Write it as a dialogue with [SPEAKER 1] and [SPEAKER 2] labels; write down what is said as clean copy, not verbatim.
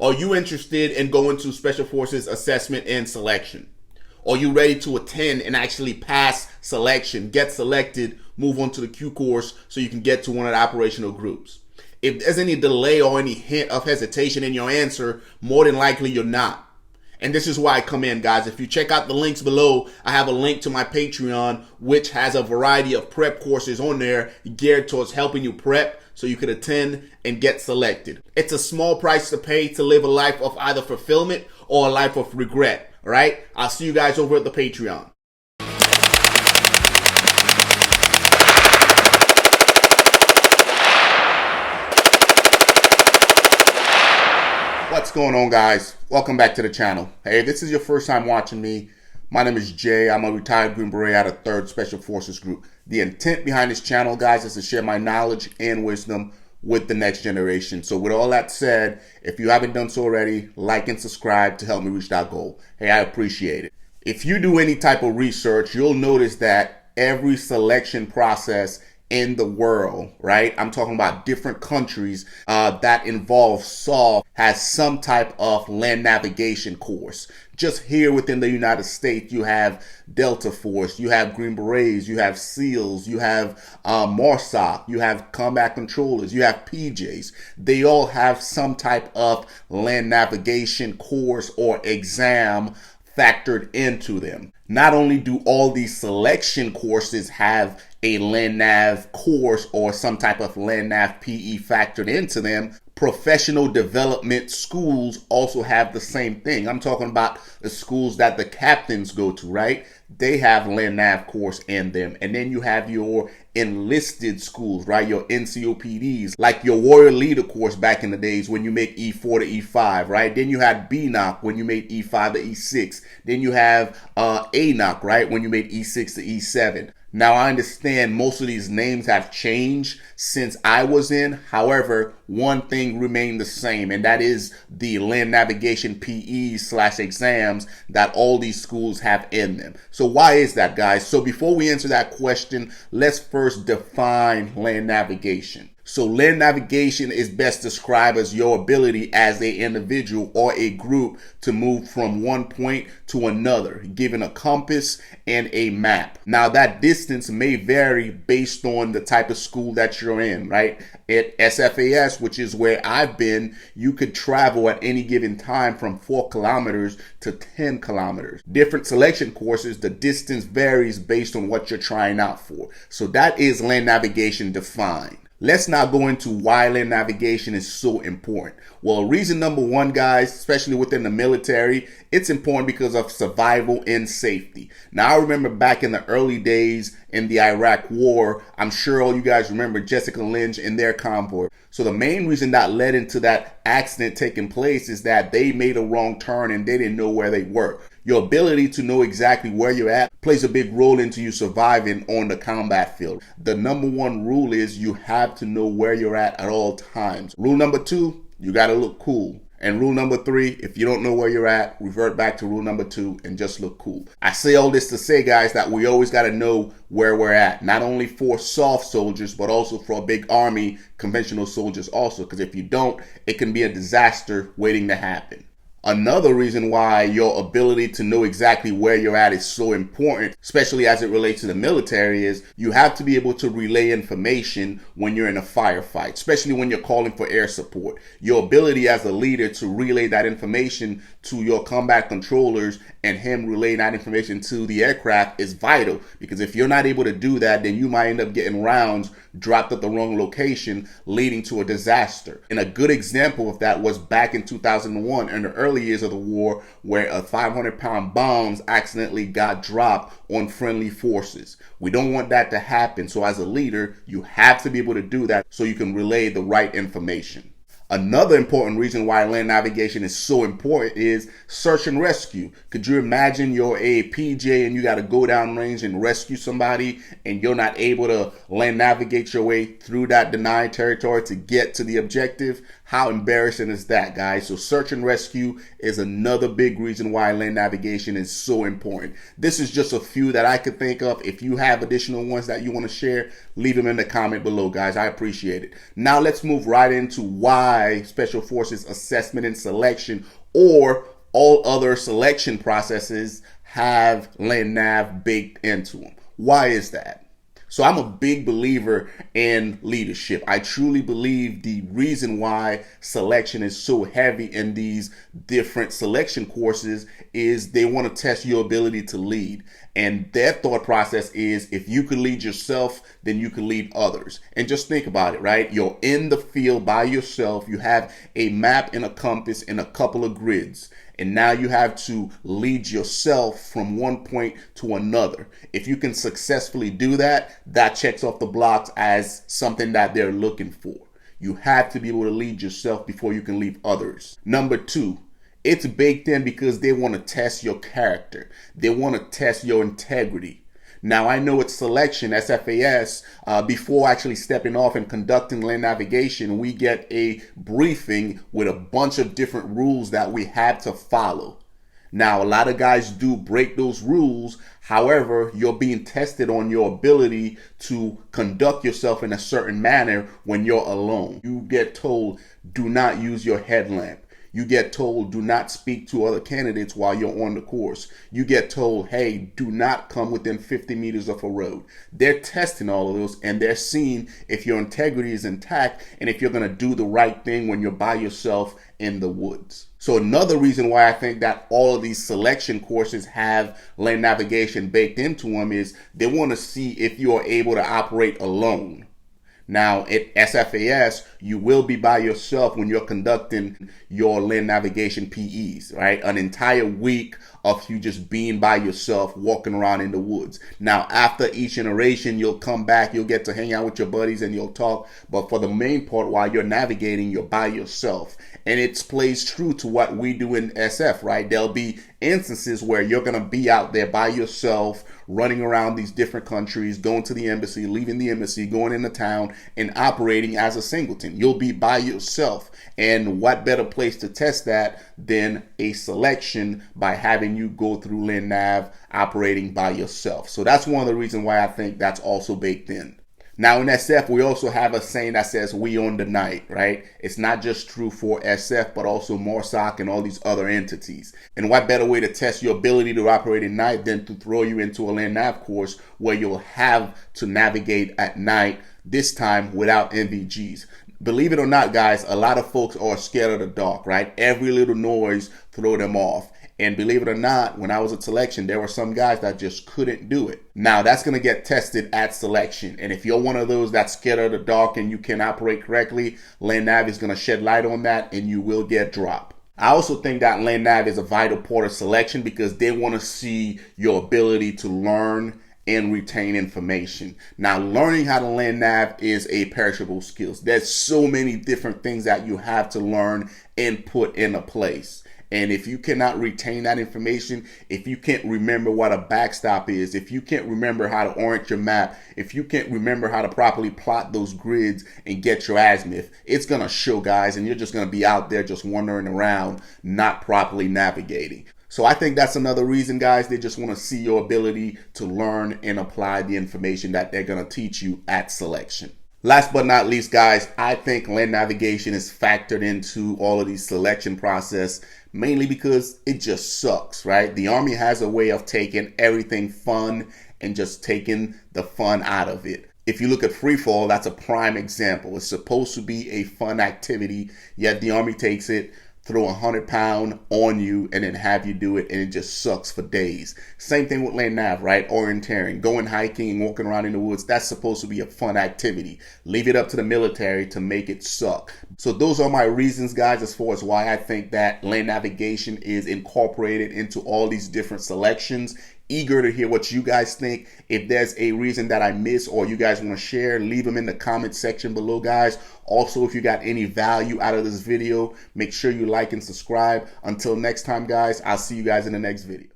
[SPEAKER 1] Are you interested in going to Special Forces assessment and selection? Are you ready to attend and actually pass selection, get selected, move on to the Q course so you can get to one of the operational groups? If there's any delay or any hint of hesitation in your answer, more than likely you're not. And this is why I come in, guys. If you check out the links below, I have a link to my Patreon, which has a variety of prep courses on there geared towards helping you prep so you could attend and get selected. It's a small price to pay to live a life of either fulfillment or a life of regret. All right? I'll see you guys over at the Patreon. What's going on, guys? Welcome back to the channel. Hey, if this is your first time watching me, my name is Jay. I'm a retired Green Beret out of 3rd Special Forces Group. The intent behind this channel, guys, is to share my knowledge and wisdom with the next generation. So with all that said, if you haven't done so already, like and subscribe to help me reach that goal. Hey, I appreciate it. If you do any type of research, you'll notice that every selection process in the world, right? I'm talking about different countries that involve SOF has some type of land navigation course. Just here within the United States, you have Delta Force, you have Green Berets, you have SEALs, you have MARSOC, you have combat controllers, you have PJs. They all have some type of land navigation course or exam factored into them. Not only do all these selection courses have a land nav course or some type of land nav PE factored into them, professional development schools also have the same thing. I'm talking about the schools that the captains go to, right? They have land nav course in them. And then you have your enlisted schools, right? Your NCOPDs, like your warrior leader course back in the days when you make E4 to E5, right? Then you had BNOC when you made E5 to E6. Then you have ANOC, right? When you made E6 to E7. Now, I understand most of these names have changed since I was in. However, one thing remained the same, and that is the land navigation PE/exams that all these schools have in them. So why is that, guys? So before we answer that question, let's first define land navigation. So land navigation is best described as your ability as an individual or a group to move from one point to another, given a compass and a map. Now that distance may vary based on the type of school that you're in, right? At SFAS, which is where I've been, you could travel at any given time from 4 kilometers to 10 kilometers. Different selection courses, the distance varies based on what you're trying out for. So that is land navigation defined. Let's now go into why land navigation is so important. Well, reason number one, guys, especially within the military, it's important because of survival and safety. Now, I remember back in the early days in the Iraq War, I'm sure all you guys remember Jessica Lynch and their convoy. So the main reason that led into that accident taking place is that they made a wrong turn and they didn't know where they were. Your ability to know exactly where you're at plays a big role into you surviving on the combat field. The number one rule is you have to know where you're at all times. Rule number 2, you got to look cool. And rule number 3, if you don't know where you're at, revert back to rule number 2 and just look cool. I say all this to say, guys, that we always got to know where we're at. Not only for soft soldiers, but also for a big army, conventional soldiers also. Because if you don't, it can be a disaster waiting to happen. Another reason why your ability to know exactly where you're at is so important, especially as it relates to the military, is you have to be able to relay information when you're in a firefight, especially when you're calling for air support. Your ability as a leader to relay that information to your combat controllers and him relaying that information to the aircraft is vital, because if you're not able to do that, then you might end up getting rounds dropped at the wrong location, leading to a disaster. And a good example of that was back in 2001 in the early years of the war, where a 500-pound bombs accidentally got dropped on friendly forces. We don't want that to happen. So as a leader, you have to be able to do that so you can relay the right information. Another important reason why land navigation is so important is search and rescue. Could you imagine you're a PJ and you got to go down range and rescue somebody and you're not able to land navigate your way through that denied territory to get to the objective? How embarrassing is that, guys? So search and rescue is another big reason why land navigation is so important. This is just a few that I could think of. If you have additional ones that you want to share, leave them in the comment below, guys. I appreciate it. Now let's move right into why Special Forces assessment and selection, or all other selection processes, have land nav baked into them. Why is that? So I'm a big believer in leadership. I truly believe the reason why selection is so heavy in these different selection courses is they want to test your ability to lead. And their thought process is, if you can lead yourself, then you can lead others. And just think about it, right? You're in the field by yourself. You have a map and a compass and a couple of grids. And now you have to lead yourself from one point to another. If you can successfully do that, that checks off the blocks as something that they're looking for. You have to be able to lead yourself before you can lead others. Number two, it's baked in because they want to test your character. They want to test your integrity. Now, I know it's selection, SFAS, before actually stepping off and conducting land navigation, we get a briefing with a bunch of different rules that we have to follow. Now, a lot of guys do break those rules. However, you're being tested on your ability to conduct yourself in a certain manner when you're alone. You get told, do not use your headlamp. You get told, do not speak to other candidates while you're on the course. You get told, hey, do not come within 50 meters of a road. They're testing all of those, and they're seeing if your integrity is intact and if you're going to do the right thing when you're by yourself in the woods. So another reason why I think that all of these selection courses have land navigation baked into them is they want to see if you are able to operate alone. Now, at SFAS, you will be by yourself when you're conducting your land navigation PEs, right? An entire week of you just being by yourself, walking around in the woods. Now, after each iteration, you'll come back, you'll get to hang out with your buddies and you'll talk. But for the main part, while you're navigating, you're by yourself. And it plays true to what we do in SF, right? There'll be instances where you're going to be out there by yourself, running around these different countries, going to the embassy, leaving the embassy, going into town, and operating as a singleton. You'll be by yourself. And what better place to test that than a selection by having you go through land nav operating by yourself. So that's one of the reasons why I think that's also baked in. Now in SF, we also have a saying that says we own the night, right? It's not just true for SF, but also MARSOC and all these other entities. And what better way to test your ability to operate at night than to throw you into a land nav course where you'll have to navigate at night, this time without NVGs. Believe it or not, guys, a lot of folks are scared of the dark, right? Every little noise throw them off. And believe it or not, when I was at selection, there were some guys that just couldn't do it. Now, that's going to get tested at selection. And if you're one of those that's scared of the dark and you can operate correctly, land nav is going to shed light on that and you will get dropped. I also think that land nav is a vital part of selection because they want to see your ability to learn and retain information. Now, learning how to land nav is a perishable skill. There's so many different things that you have to learn and put into place. And if you cannot retain that information, if you can't remember what a backstop is, if you can't remember how to orient your map, if you can't remember how to properly plot those grids and get your azimuth, it's going to show, guys, and you're just going to be out there just wandering around, not properly navigating. So I think that's another reason, guys. They just want to see your ability to learn and apply the information that they're going to teach you at selection. Last but not least, guys, I think land navigation is factored into all of these selection process mainly because it just sucks, right? The Army has a way of taking everything fun and just taking the fun out of it. If you look at free fall, that's a prime example. It's supposed to be a fun activity, yet the Army takes it, throw 100-pound on you, and then have you do it, and it just sucks for days. Same thing with land nav, right? Orienteering, going hiking and walking around in the woods. That's supposed to be a fun activity. Leave it up to the military to make it suck. So those are my reasons, guys, as far as why I think that land navigation is incorporated into all these different selections. Eager to hear what you guys think. If there's a reason that I miss or you guys want to share, leave them in the comment section below, guys. Also, if you got any value out of this video, make sure you like and subscribe. Until next time, guys, I'll see you guys in the next video.